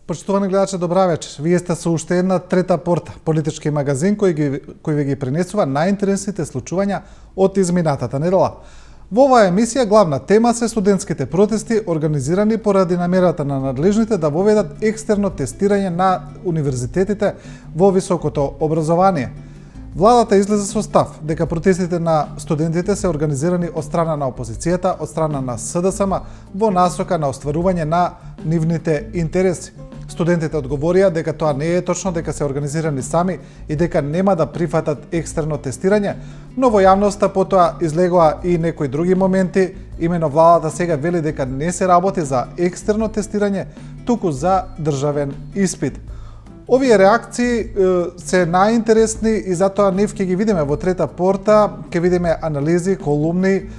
Почитувани гледачи, добра вечер. Вие сте со уште една трета порта, политички магазин кој ви ги пренесува најинтересните случувања од изминатата недела. Во оваа емисија главна тема се студентските протести организирани поради намерата на надлежните да воведат екстерно тестирање на универзитетите во високото образование. Владата излезе со став дека протестите на студентите се организирани од страна на опозицијата, од страна на СДСМ во насока на остварување на нивните интереси. Студентите одговорија дека тоа не е точно, дека се организирани сами и дека нема да прифатат екстерно тестирање, но во јавноста потоа излегоа и некои други моменти, имено владата сега вели дека не се работи за екстерно тестирање, туку за државен испит. Овие реакции се најинтересни и затоа нив ќе ги видиме во трета порта, ќе видиме анализи, колумни,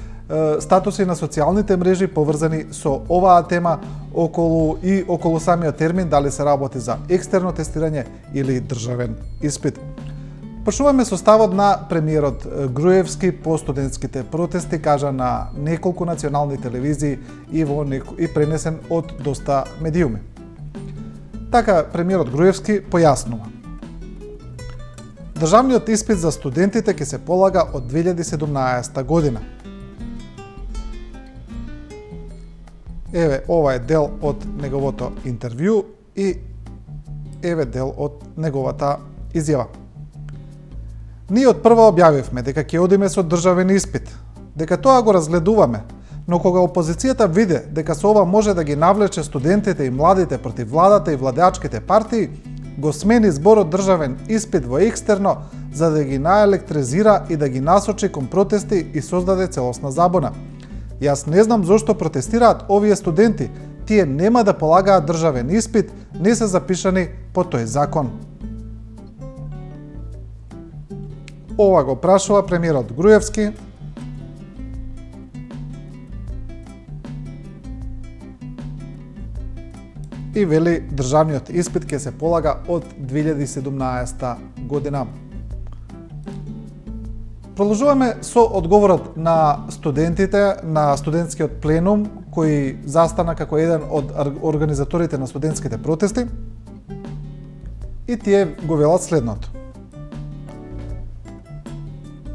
статуси на социјалните мрежи поврзани со оваа тема околу самиот термин дали се работи за екстерно тестирање или државен испит. Почнуваме со ставот на премиерот Груевски по студентските протести, кажа на неколку национални телевизии и пренесен од доста медиуми. Така, премиерот Груевски појаснува. Државниот испит за студентите ќе се полага од 2017 година. Еве, ова е дел од неговото интервју и еве дел од неговата изјава. Ние од прва објавивме дека ќе одиме со државен испит, дека тоа го разгледуваме, но кога опозицијата виде дека со ова може да ги навлече студентите и младите против владата и владеачките партии, го смени зборот државен испит во екстерно за да ги наелектризира и да ги насочи кон протести и создаде целосна забуна. Јас не знам зошто протестираат овие студенти, тие нема да полагаат државен испит, не се запишани по тој закон. Ова го прашува премиерот Груевски. И вели државниот испит ќе се полага од 2017 година. Продолжуваме со одговорот на студентите на студентскиот пленум, кој застана како еден од организаторите на студентските протести. И тие го велат следното.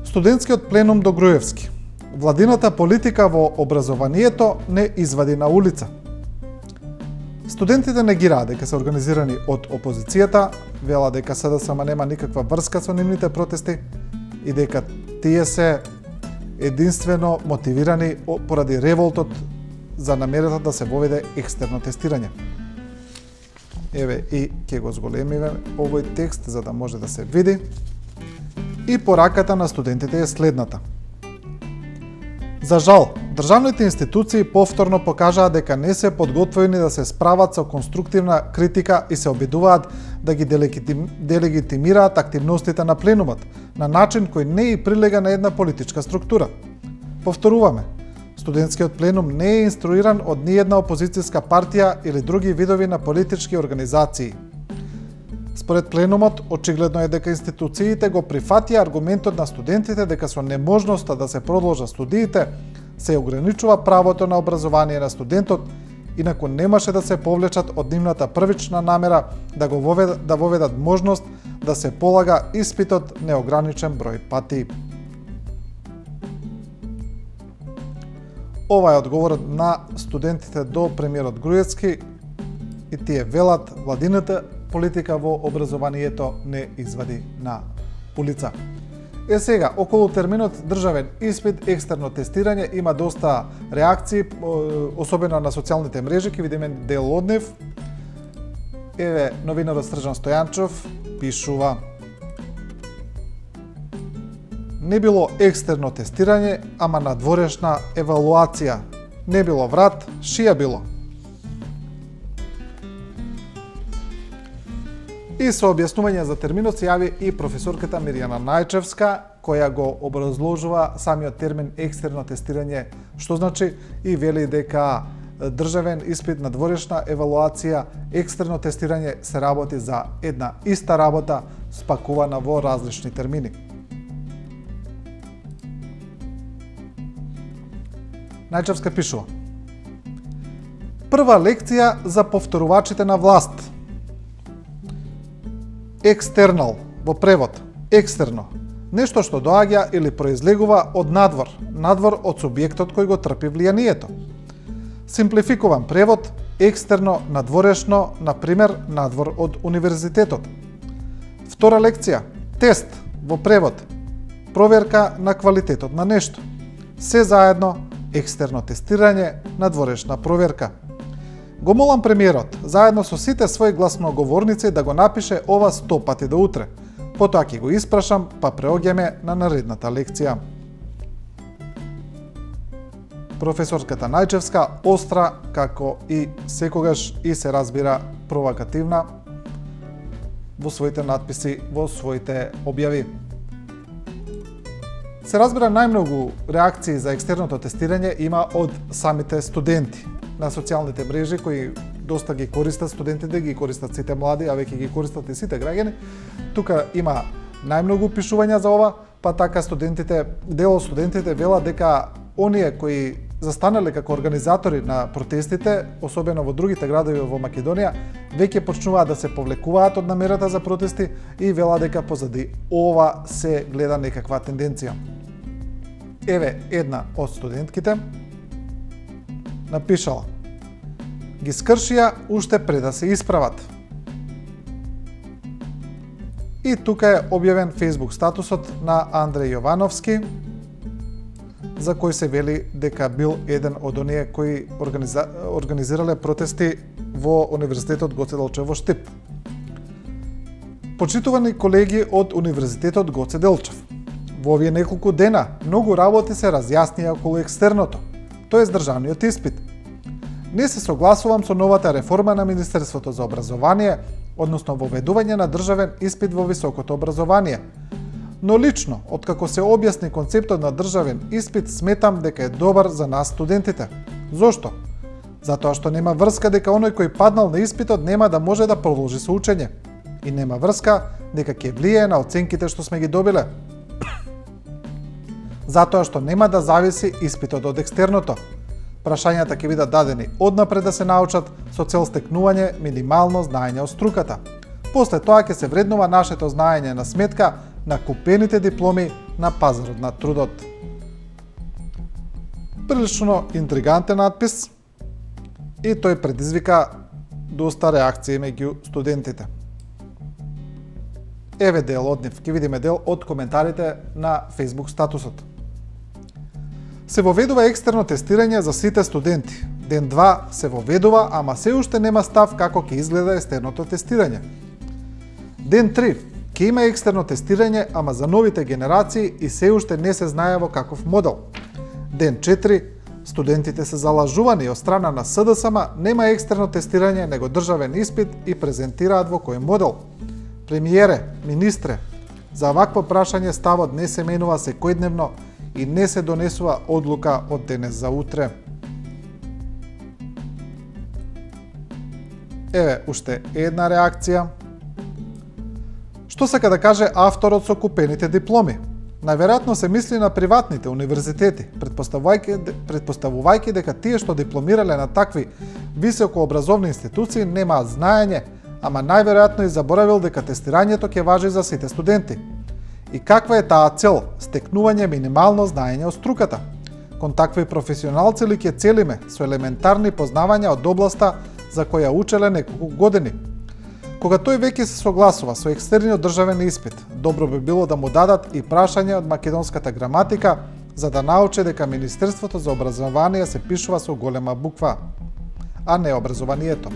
Студентскиот пленум до Груевски. Владината политика во образованието не извади на улица. Студентите негираат дека се организирани од опозицијата, вела дека СДСМ нема никаква врска со нивните протести и дека тие се единствено мотивирани поради револтот за намерата да се воведе екстерно тестирање. Еве и ќе го зголемиме овој текст за да може да се види. И пораката на студентите е следната. За жал, државните институции повторно покажаа дека не се подготвени да се справат со конструктивна критика и се обидуваат да ги делегитимираат активностите на пленумот на начин кој не и прилега на една политичка структура. Повторуваме, студентскиот пленум не е инструиран од ниедна опозицијска партија или други видови на политички организации. Според пленумот, очигледно е дека институциите го прифатија аргументот на студентите дека со неможноста да се продолжат студиите се ограничува правото на образование на студентот, инаку немаше да се повлечат од нивната првична намера да воведат можност да се полага испитот неограничен број пати. Ова е одговорот на студентите до премиерот Груевски и тие велат владината политика во образованието не извади на улица. Е сега, околу терминот државен испит, екстерно тестирање има доста реакции, особено на социјалните мрежи, ќе видиме дел од нив. Еве, новинарот Срđan Стојанчов пишува: не било екстерно тестирање, ама надворешна евалуација. Не било врат, шија било. И со објаснување за терминот се јави и професорката Мирјана Најчевска, која го образложува самиот термин екстерно тестирање, што значи, и вели дека државен испит, надворешна евалуација, екстерно тестирање се работи за една иста работа, спакувана во различни термини. Најчевска пишува: прва лекција за повторувачите на власт. Екстернал, во превод, екстерно, нешто што доаѓа или произлегува од надвор од субјектот кој го трпи влијанието. Симплификуван превод, екстерно, надворешно, например, надвор од универзитетот. Втора лекција, тест, во превод, проверка на квалитетот на нешто. Се заедно, екстерно тестирање, надворешна проверка. Го молам премиерот, заедно со сите своји гласноговорници да го напише ова 100 пати до утре. Потоа ќе го испрашам, па преоѓаме на наредната лекција. Професорската Најчевска, остра, како и секогаш, и се разбира провокативна во своите надписи, во своите објави. Се разбира, најмногу реакции за екстерното тестирање има од самите студенти на социјалните мрежи, кои доста ги користат студентите, ги користат сите млади, а веќе ги користат и сите граѓани. Тука има најмногу пишувања за ова, па така дел од студентите велат дека оние кои застанале како организатори на протестите, особено во другите градови во Македонија, веќе почнуваат да се повлекуваат од намерата за протести и велат дека позади ова се гледа некаква тенденција. Еве една од студентките напишала: ги скршија уште пред да се исправат. И тука е објавен Facebook статусот на Андреј Јовановски, за кој се вели дека бил еден од оние кои организирале протести во Универзитетот Гоце Делчев во Штип. Почитувани колеги од Универзитетот Гоце Делчев, во овие неколку дена многу работи се разјаснија околу екстерното, тоест државниот испит. Не се согласувам со новата реформа на Министерството за образование, односно воведување на државен испит во високото образование. Но лично, откако се објасни концептот на државен испит, сметам дека е добар за нас студентите. Зошто? Затоа што нема врска дека оној кој паднал на испитот нема да може да продолжи со учење. И нема врска дека ќе влијае на оценките што сме ги добиле. Затоа што нема да зависи испитот од екстерното. Прашањата ќе бидат дадени однапред да се научат со цел стекнување минимално знаење од струката. После тоа ќе се вреднува нашето знаење на сметка на купените дипломи на пазарот на трудот. Прилично интригантен надпис и тој предизвика доста реакции меѓу студентите. Еве дел од нив, ќе видиме дел од коментарите на Facebook статусот. Се воведува екстерно тестирање за сите студенти. Ден 2 се воведува, ама се уште нема став како ќе изгледа екстерното тестирање. Ден 3 ќе има екстерно тестирање, ама за новите генерации и се уште не се знае во каков модел. Ден 4 студентите се залажувани од страна на СДСМ, нема екстерно тестирање, него државен испит и презентираат во кој модел. Премиере, министре, за вакво прашање ставот не се менува секојдневно и не се донесува одлука од денес за утре. Еве уште една реакција. Што сака да каже авторот со купените дипломи? Најверојатно се мисли на приватните универзитети, претпоставувајќи дека тие што дипломирале на такви високообразовни институции немаат знаење, ама најверојатно и заборавил дека тестирањето ќе важи за сите студенти. И каква е таа цел? Стекнување минимално знаење од струката. Кон такви професионалци ли ќе целиме со елементарни познавања од областа за која учеле неколку години? Кога тој веќе се согласува со екстерниот државен испит, добро би било да му дадат и прашање од македонската граматика, за да научи дека Министерството за образование се пишува со голема буква, а не образованието.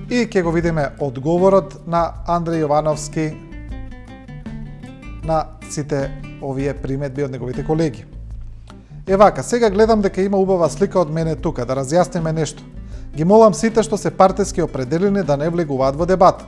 И ќе го видиме одговорот на Андреј Јовановски на сите овие приметби од неговите колеги. Вака, сега гледам дека има убава слика од мене тука, да разјасниме нешто. Ги молам сите што се партиски определени да не влегуваат во дебат.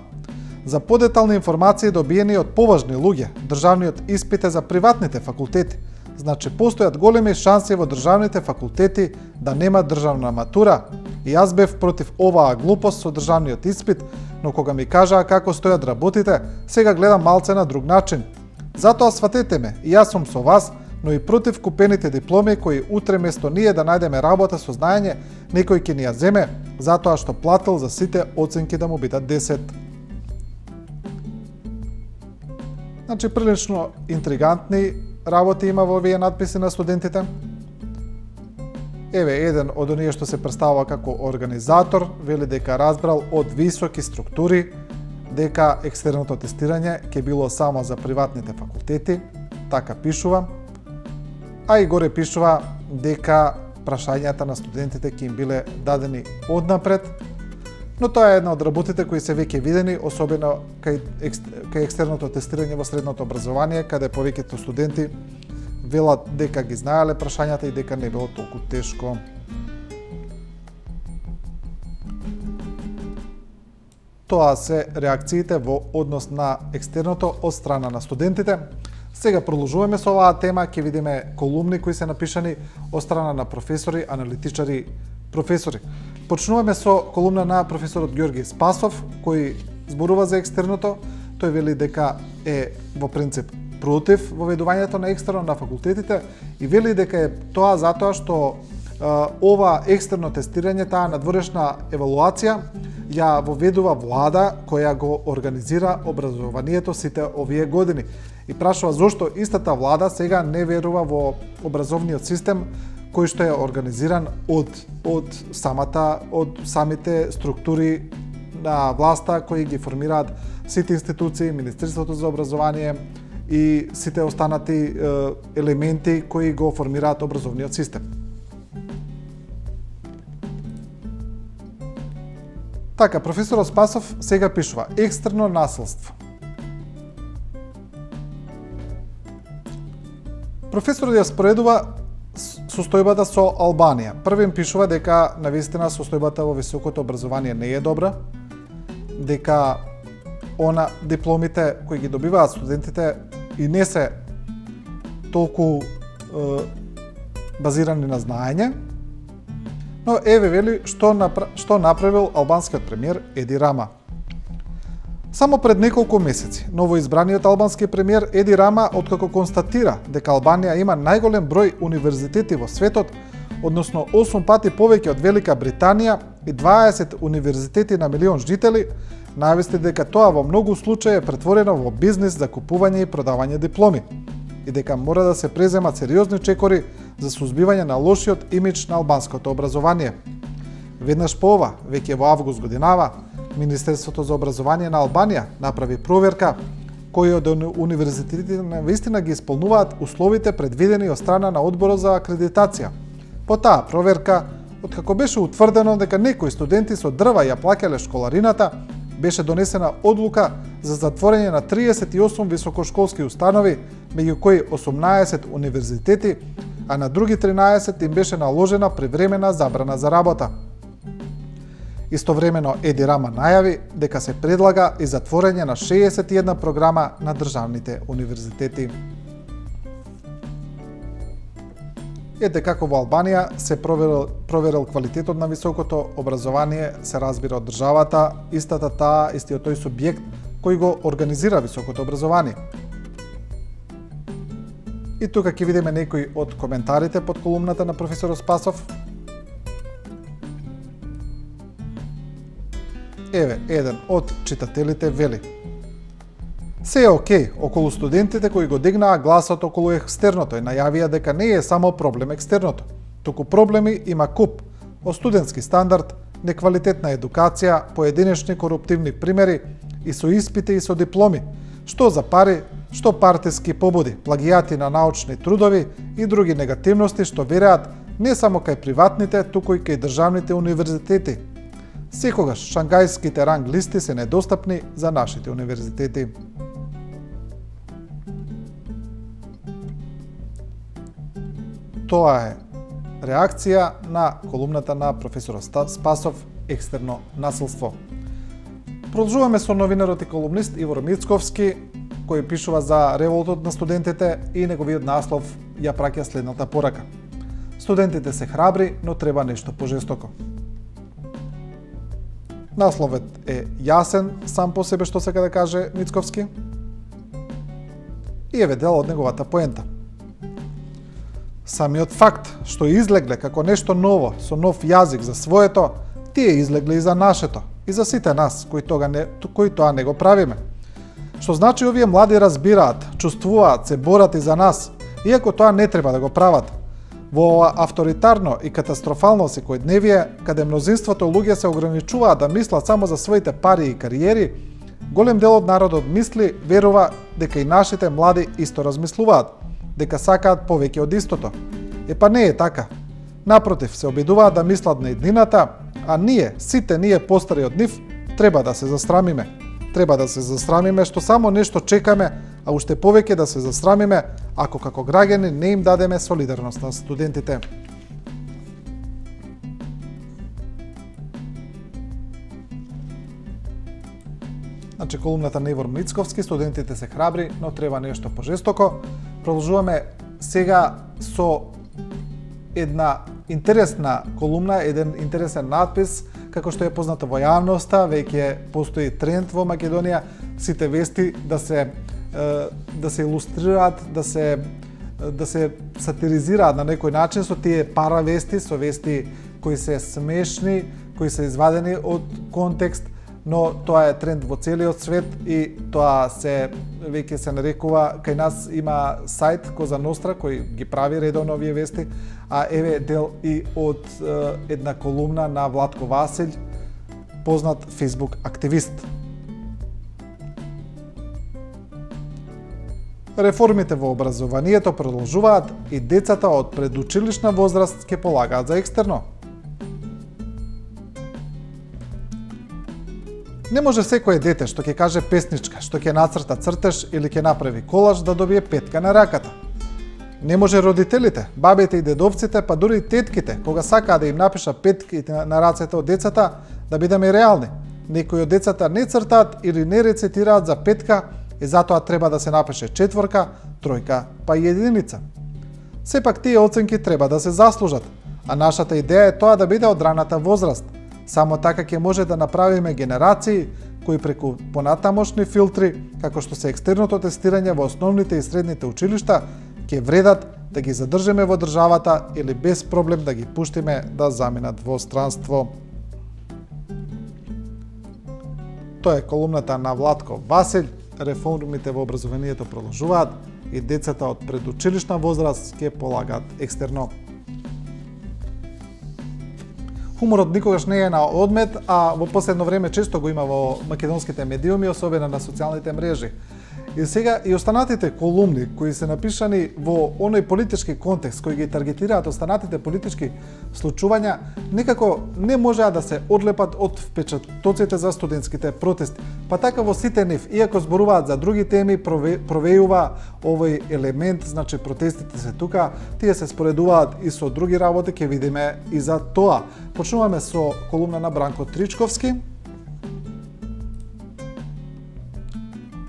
За подетални информации добиени од поважни луѓе, државниот испит е за приватните факултети. Значи, постојат големи шанси во државните факултети да нема државна матура. И јас бев против оваа глупост со државниот испит, но кога ми кажаа како стојат работите, сега гледам малце на друг начин. Затоа сватете ме, и јас сум со вас, но и против купените дипломи кои утре место ние да најдеме работа со знаење, некој ќе ни ја земе, затоа што платил за сите оценки да му бидат 10. Значи, прилично интригантни работи има во овие надписи на студентите. Еве, еден од оние што се представува како организатор, вели дека разбрал од високи структури дека екстерното тестирање ќе било само за приватните факултети, така пишува, а и горе пишува дека прашањата на студентите ќе им биле дадени однапред, но тоа е една од работите кои се веќе видени, особено кај екстерното тестирање во средното образование, каде повеќето студенти велат дека ги знаеле прашањата и дека не било толку тешко. Тоа се реакциите во однос на екстерното од страна на студентите. Сега продолжуваме со оваа тема, ќе видиме колумни кои се напишани од страна на професори, аналитичари, професори. Почнуваме со колумна на професорот Ѓорги Спасов, кој зборува за екстерното. Тој вели дека е во принцип против воведувањето на екстерно на факултетите и вели дека е тоа затоа што ова екстерно тестирање, таа надворешна евалуација, ја воведува влада која го организира образованието сите овие години. И прашува зошто истата влада сега не верува во образовниот систем кој што е организиран од самите структури на власта кои ги формираат сите институции, Министерството за образование и сите останати елементи кои го формираат образовниот систем. Така, професорот Спасов сега пишува екстерно насилство. Професорот ја споредува состојбата со Албанија. Првен пишува дека навистина состојбата во високото образование не е добра, дека дипломите кои ги добиваат студентите и не се толку базирани на знаење. Но еве вели што направил албанскиот премиер Еди Рама. Само пред неколку месеци, новоизбраниот албански премиер Еди Рама, откако констатира дека Албанија има најголем број универзитети во светот, односно 8 пати повеќе од Велика Британија и 20 универзитети на милион жители, навести дека тоа во многу случаи е претворено во бизнис за купување и продавање дипломи и дека мора да се преземат сериозни чекори за сузбивање на лошиот имидж на албанското образование. Веднаш по ова, веќе во август годинава, Министерството за образование на Албанија направи проверка кои од универзитетите навистина ги исполнуваат условите предвидени од страна на одборот за акредитација. По таа проверка, откако беше утврдено дека некои студенти со дрва ја плаќале школарината, беше донесена одлука за затворање на 38 високошколски установи, меѓу кои 18 универзитети, а на други 13 им беше наложена привремена забрана за работа. Истовремено Еди Рама најави дека се предлага и затворање на 61 програма на државните универзитети. Ете како во Албанија се проверил квалитетот на високото образование, се разбира од државата, истиот тој субјект кој го организира високото образование. И тука ќе видиме некои од коментарите под колумната на професорот Спасов. Еве, еден од читателите вели: се е окей околу студентите кои го дигнаа гласот околу екстерното и најавија дека не е само проблем екстерното, туку проблеми има куп од студентски стандард, неквалитетна едукација, поединечни коруптивни примери и со испити и со дипломи, што за пари, што партиски побуди, плагијати на научни трудови и други негативности што вереат не само кај приватните, туку и кај државните универзитети. Секогаш шангајските ранг листи се недостапни за нашите универзитети. Тоа е реакција на колумната на професорот Спасов екстерно насилство. Продолжуваме со новинарот и колумнист Ивор Мицковски, кој пишува за револтот на студентите и неговиот наслов ја праќа следната порака: студентите се храбри, но треба нешто пожестоко. Насловот е јасен сам по себе, што сака да каже Мицковски, и еве дел од неговата поента. Самиот факт што излегле како нешто ново, со нов јазик за своето, тие излегле и за нашето, и за сите нас, кои тоа не го правиме. Што значи овие млади разбираат, чувствуваат, се борат и за нас, иако тоа не треба да го прават. Во ова авторитарно и катастрофално секојдневие, каде мнозинството луѓе се ограничуваат да мислат само за своите пари и кариери, голем дел од народот мисли, верува дека и нашите млади исто размислуваат, дека сакаат повеќе од истото. Епа не е така. Напротив, се обидуваат да мислат на еднината, а ние, сите ние постари од нив, треба да се засрамиме. Треба да се засрамиме што само нешто чекаме, а уште повеќе да се засрамиме ако како граѓани не им дадеме солидарност на студентите. Значи, колумната на Ивор Мицковски, студентите се храбри, но треба нешто пожестоко. Продолжуваме сега со една интересна колумна, еден интересен надпис, како што е познато во јавноста, веќе постои тренд во Македонија сите вести да се илустрираат, да се сатиризираат на некој начин со тие паравести, со вести кои се смешни, кои се извадени од контекст, но тоа е тренд во целиот свет и тоа веќе се нарекува, кај нас има сајт Коза Ностра кој ги прави редовно овие вести, а еве дел и од една колумна на Владко Василј, познат Facebook активист. Реформите во образованието продолжуваат и децата од предучилишна возраст ќе полагаат за екстерно. Не може секое дете што ќе каже песничка, што ќе нацрта цртеж или ќе направи колаж да добие петка на раката. Не може родителите, бабите и дедовците, па дури и тетките, кога сакаат да им напишат петки на рацете од децата, да бидеме реални. Некои од децата не цртаат или не рецитираат за петка и затоа треба да се напише четворка, тројка, па и единица. Сепак тие оценки треба да се заслужат, а нашата идеја е тоа да биде од раната возраст. Само така ќе може да направиме генерации кои преку понатамошни филтри, како што се екстерното тестирање во основните и средните училишта, ќе вредат да ги задржиме во државата или без проблем да ги пуштиме да заминат во странство. Тоа е колумната на Владко Василј. Реформите во образованието продолжуваат и децата од предучилишна возраст ќе полагаат екстерно. Хуморот никогаш не е на одмет, а во последно време често го има во македонските медиуми, особено на социјалните мрежи. И сега и останатите колумни кои се напишани во оној политички контекст кои ги таргетираат останатите политички случувања, некако не можеа да се одлепат од впечатоците за студентските протести. Па така во сите нив, иако зборуваат за други теми, провејува овој елемент, значи протестите се тука, тие се споредуваат и со други работи, ќе видиме и за тоа. Почнуваме со колумна на Бранко Тричковски,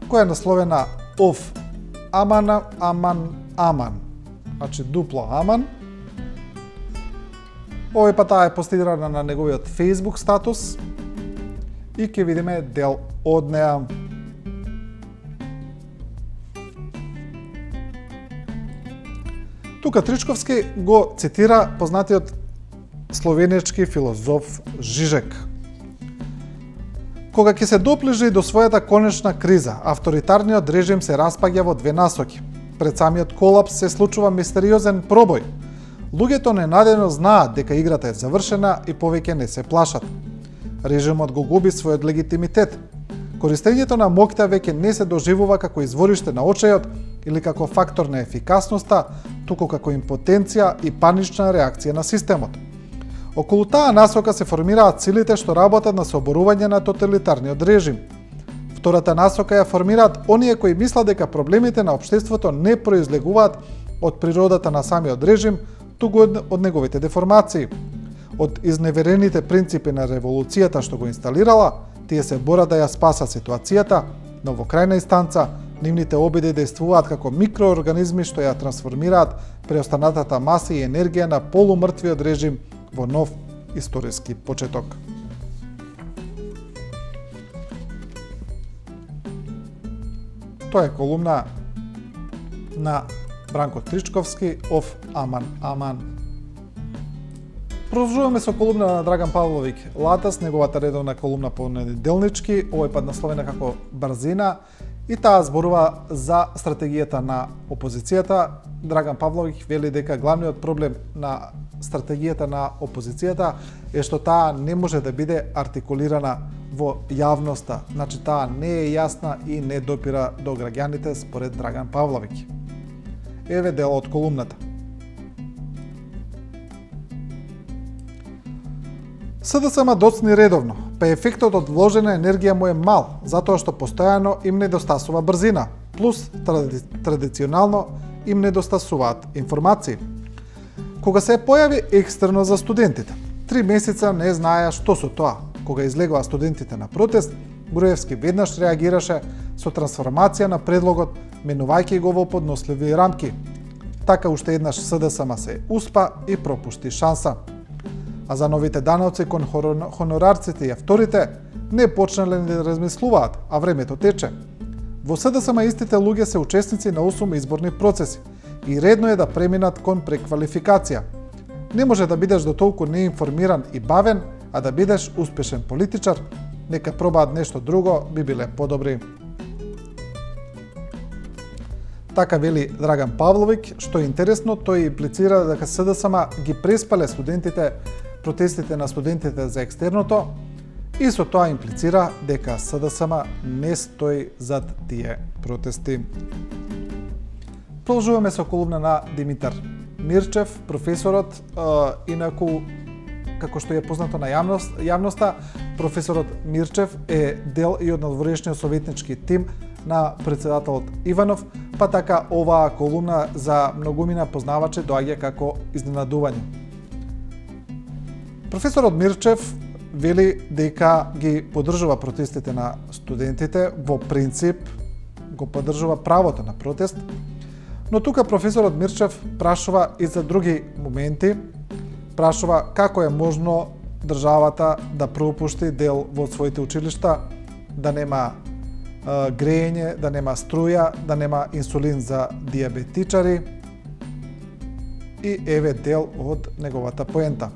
која е насловена Оф Амана, Аман, Аман. Значи дупло Аман. Овој па таа е постирана на неговиот Facebook статус и ќе видиме дел од неа. Тука Тричковски го цитира познатиот словенечки филозоф Жижек. Кога ќе се доближи до својата конечна криза, авторитарниот режим се распаѓа во две насоки. Пред самиот колапс се случува мистериозен пробој. Луѓето ненадено знаат дека играта е завршена и повеќе не се плашат. Режимот го губи својот легитимитет. Користењето на моќта веќе не се доживува како извориште на очајот или како фактор на ефикасноста, туку како импотенција и панична реакција на системот. Околу таа насока се формираат силите што работат на соборување на тоталитарниот режим. Втората насока ја формираат оние кои мислат дека проблемите на општеството не произлегуваат од природата на самиот режим, туку од неговите деформации. Од изневерените принципи на револуцијата што го инсталирала, тие се борат да ја спасат ситуацијата, но во крајна инстанца нивните обиди действуваат како микроорганизми што ја трансформираат преостанатата маса и енергија на полумртвиот режим во нов историски почеток. Тоа е колумна на Бранко Тричковски Оф Аман, Аман. Продолжуваме со колумна на Драган Павловиќ Латас, неговата редовна колумна понеделнички, овој пат насловена како Брзина, и таа зборува за стратегијата на опозицијата. Драган Павловиќ вели дека главниот проблем на стратегијата на опозицијата е што таа не може да биде артикулирана во јавноста, значи таа не е јасна и не допира до граѓаните според Драган Павловиќ. Еве дел од колумната. СДСМ доцни редовно, па ефектот од вложена енергија му е мал, затоа што постојано им недостасува брзина, плюс традиционално им недостасуваат информации. Кога се појави екстерно за студентите, 3 месеца не знаеа што со тоа. Кога излегоа студентите на протест, Груевски веднаш реагираше со трансформација на предлогот, менувајќи го во подносливи рамки. Така уште еднаш СДСМ се успа и пропушти шанса. А за новите даноци кон хонорарците и авторите не почнале да размислуваат, а времето тече. Во СДСМ истите луѓе се учесници на 8 изборни процеси и редно е да преминат кон преквалификација. Не може да бидеш до толку неинформиран и бавен, а да бидеш успешен политичар. Нека пробаат нешто друго, би биле подобри. Така вели Драган Павловиќ, што е интересно, тој имплицира дека СДСМ ги преспале студентите, протестите на студентите за екстерното, и со тоа имплицира дека СДСМ не стои зад тие протести. Продолжуваме со колумна на Димитар Мирчев, професорот, инаку како што е познато на јавноста, професорот Мирчев е дел и од надворешниот советнички тим на председателот Иванов, па така оваа колумна за многумина познавачи доаѓа како изненадување. Професорот Мирчев вели дека ги поддржува протестите на студентите, во принцип го поддржува правото на протест, но тука професорот Мирчев прашува и за други моменти, прашува како е можно државата да пропушти дел во своите училишта, да нема грејење, да нема струја, да нема инсулин за диабетичари, и еве дел од неговата поента.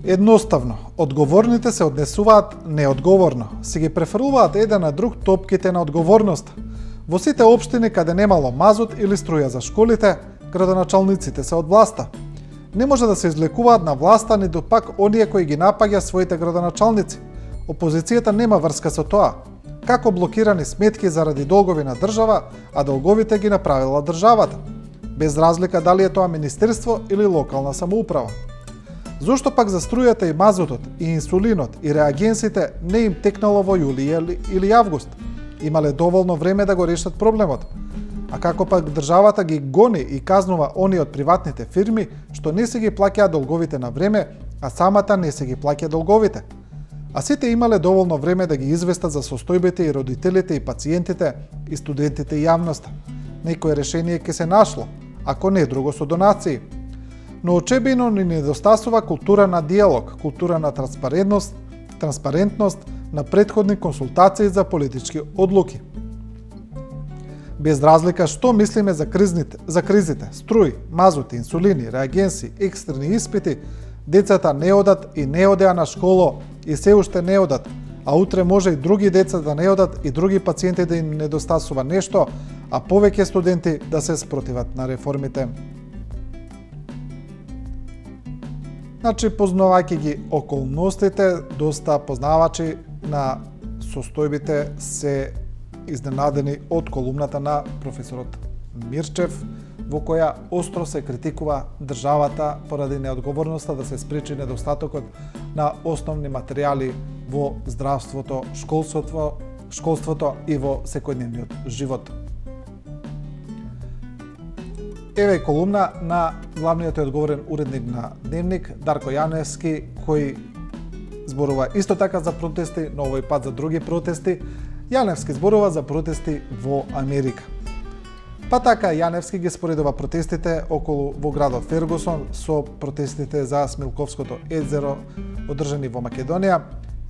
Едноставно, одговорните се однесуваат неодговорно, си ги префрлуваат еден на друг топките на одговорноста. Во сите општини каде немало мазут или струја за школите, градоначалниците се од власта. Не може да се излекуваат на власта ниту пак оние кои ги напаѓа своите градоначалници. Опозицијата нема врска со тоа. Како блокирани сметки заради долгови на држава, а долговите ги направила државата, без разлика дали е тоа министерство или локална самоуправа. Зошто пак за струјата и мазутот, и инсулинот, и реагенсите не им текнало во јули или август? Имале доволно време да го решат проблемот. А како пак државата ги гони и казнува они од приватните фирми што не се ги плаќаат долговите на време, а самата не се ги плаќа долговите? А сите имале доволно време да ги известат за состојбите и родителите, и пациентите, и студентите, и јавноста. Некој решение ќе се нашло, ако не друго со донации. Но очебено ни недостасува култура на диалог, култура на транспарентност на претходни консултации за политички одлуки. Без разлика што мислиме за кризите, струи, мазути, инсулини, реагенси, екстерни испити, децата не одат и не одеа на школо и се уште не одат, а утре може и други деца да не одат и други пациенти да им недостасува нешто, а повеќе студенти да се спротиват на реформите. Значи, познавајќи ги околностите, доста познавачи на состојбите се изненадени од колумната на професорот Мирчев, во која остро се критикува државата поради неодговорноста да се спречи недостатокот на основни материјали во здравството, школството и во секојдневниот живот. Еве колумна на главниот и одговорен уредник на Дневник, Дарко Јаневски, кој зборува исто така за протести, но овој пат за други протести. Јаневски зборува за протести во Америка. Па така, Јаневски ги споредува протестите во градот Фергусон со протестите за Смилковското езеро одржани во Македонија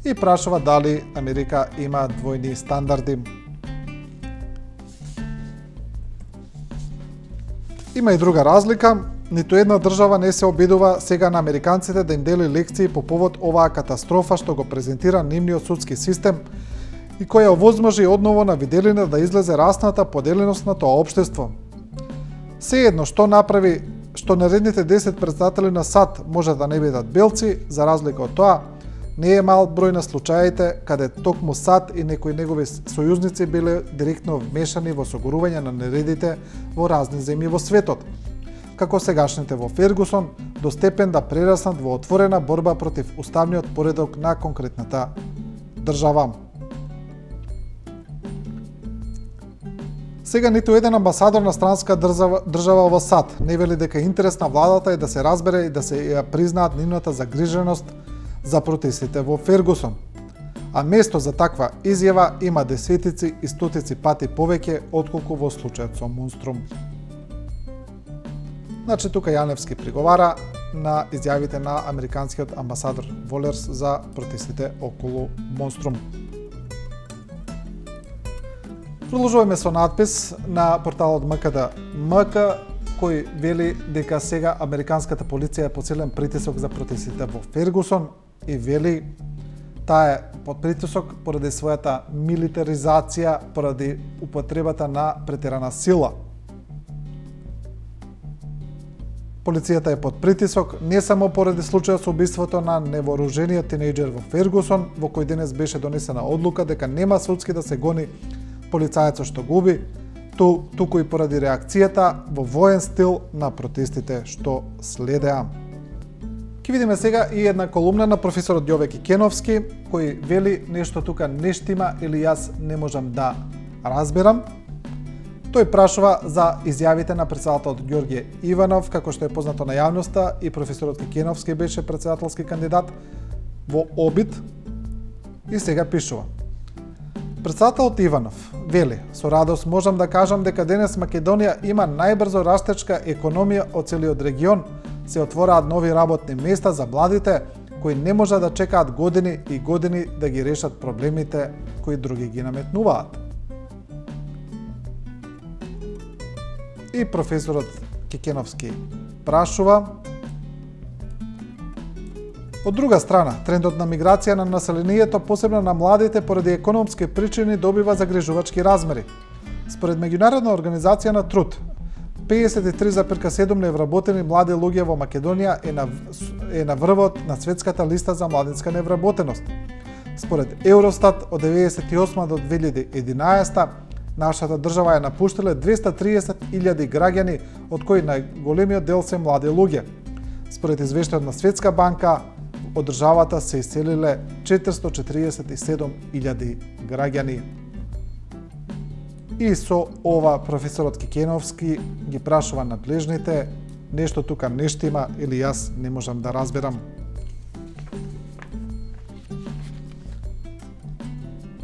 и прашува дали Америка има двојни стандарди. Има и друга разлика. ниту една држава не се обидува сега на американците да им дели лекции по повод оваа катастрофа што го презентира нивниот судски систем и која овозможи одново на виделина да излезе расната поделеност на тоа општество. Сеедно што направи што наредните 10 председатели на САД може да не бидат белци, за разлика од тоа, не е мал број на случаите каде токму САД и некои негови сојузници биле директно вмешани во согурување на нередите во разни земји во светот, како сегашните во Фергусон, до степен да прераснат во отворена борба против уставниот поредок на конкретната држава. Сега ниту еден амбасадор на странска држава во САД не вели дека интерес на владата е да се разбере и да се ја признаат нивната загриженост за протестите во Фергусон. А место за таква изјава има десетици и стотици пати повеќе отколку во случајот со Монструм. Значи, тука Јаневски приговара на изјавите на американскиот амбасадор Волерс за протестите околу Монструм. Продолжуваме со надпис на порталот МКД, кој вели дека сега американската полиција е под силен притисок за протестите во Фергусон и вели таа е под притисок поради својата милитаризација, поради употребата на претерана сила. Полицијата е под притисок не само поради случајот со убиството на невооружениот тинејџер во Фергусон, во кој денес беше донесена одлука дека нема судски да се гони полицајецот што губи, туку и поради реакцијата во воен стил на протестите што следеа. Ке видиме сега и една колумна на професорот Јове Кикеновски, кој вели нешто тука не штима или јас не можам да разберам. Тој прашува за изјавите на председателот Ѓорѓе Иванов, како што е познато на јавноста, и професорот Кикеновски беше председателски кандидат во обид, и сега пишува. Председателот Иванов вели: со радост можам да кажам дека денес Македонија има најбрзо растечка економија од целиот регион, се отвораат нови работни места за младите кои не можат да чекаат години и години да ги решат проблемите кои други ги наметнуваат. И професорот Кикеновски прашува: од друга страна, трендот на миграција на населението, посебно на младите, поради економски причини добива загрижувачки размери. Според Меѓународна организација на труд, 53,7 невработени млади луѓе во Македонија е на врвот на светската листа за младинска невработеност. Според Евростат, од 1998 до 2011 нашата држава е напуштиле 230.000 граѓани, од кои најголемиот дел се млади луѓе. Според извештајот на Светска банка, од државата се иселиле 447.000 граѓани. И со ова професорот Кикеновски ги прашува надлежните нешто тука не штима или јас не можам да разберам.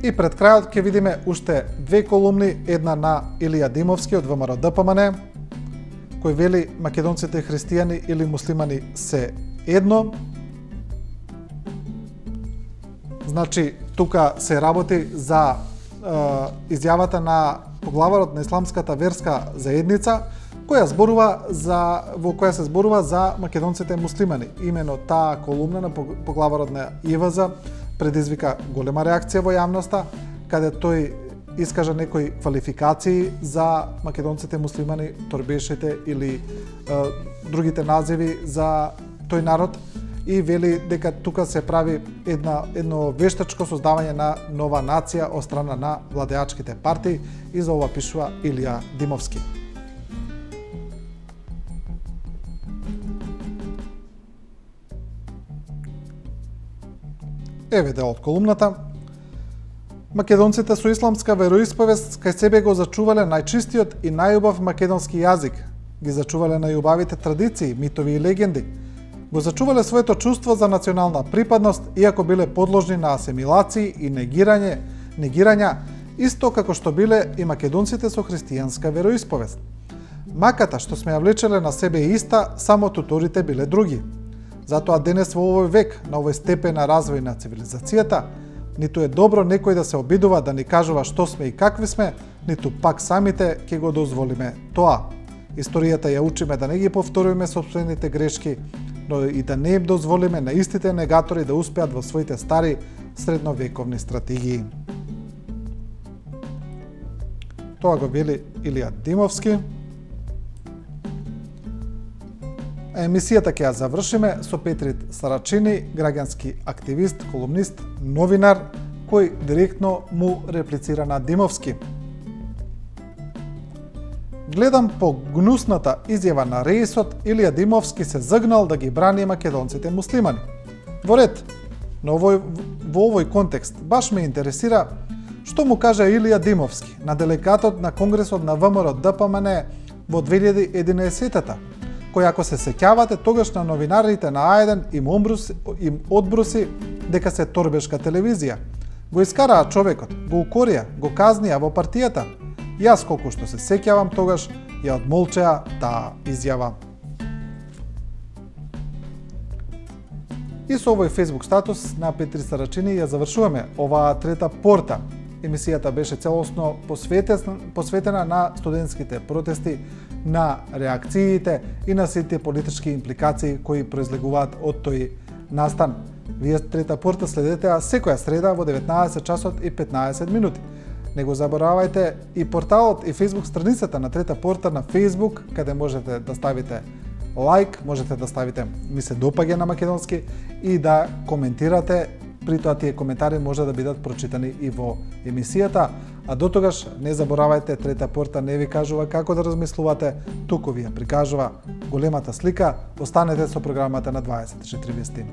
И пред крајот ќе видиме уште две колумни, една на Илија Димовски од ВМРО ДПМН, кој вели македонците христијани или муслимани се едно. Значи, тука се работи за изјавата на поглаварот на исламската верска заедница, во која се зборува за македонците муслимани. Имено таа колумна на поглаварот на ИВЗ предизвика голема реакција во јавноста, каде тој искажа некои квалификации за македонците муслимани, торбешите или другите називи за тој народ, и вели дека тука се прави едно вештачко создавање на нова нација од страна на владеачките партии, и за ова пишува Илија Димовски. Еве дел од колумната. Македонците со исламска вероисповест кај себе го зачувале најчистиот и најубав македонски јазик, ги зачувале најубавите традиции, митови и легенди, го зачувале своето чувство за национална припадност, иако биле подложни на асимилации и негирања, исто како што биле и македонците со христијанска вероисповест. Маката што сме ја влечеле на себе иста, само туторите биле други. Затоа денес во овој век, на овој степен на развој на цивилизацијата, ниту е добро некој да се обидува да ни кажува што сме и какви сме, ниту пак самите ќе го дозволиме тоа. Историјата ја учиме да не ги повторуваме сопствените грешки, но и да не им дозволиме на истите негатори да успеат во своите стари средновековни стратегии. Тоа го вели Илија Димовски. Емисијата ќе ја завршиме со Петрит Сарачини, граѓански активист, колумнист, новинар, кој директно му реплицира на Димовски. Гледам по гнусната изјава на рейсот, Илија Димовски се загнал да ги брани македонците муслимани. Во ред, но во овој контекст баш ме интересира што му кажа Илија Димовски на делегатот на Конгресот на ВМРО ДПМН во 2011-та, кој, ако се сеќавате, тогаш на новинарите на А1 им одбруси дека се торбешка телевизија. Го искараа човекот, го укорија, го казнија во партијата. Јас, колку што се сеќавам, тогаш ја одмолчеа таа изјава. И со овој Facebook статус на Петри Сарачини ја завршуваме оваа трета порта. Емисијата беше целосно посветена на студентските протести, на реакциите и на сите политички импликации кои произлегуваат од тој настан. Вие трета порта следете секоја среда во 19 часот и 15 минути. Не го заборавајте и порталот и Facebook страницата на трета порта на Facebook, каде можете да ставите лайк, можете да ставите ми се допаѓа на македонски и да коментирате. При тоа тие коментари може да бидат прочитани и во емисијата, а до тогаш не заборавајте, трета порта не ви кажува како да размислувате, туку ви ја прикажува големата слика. Останете со програмата на 24 вести.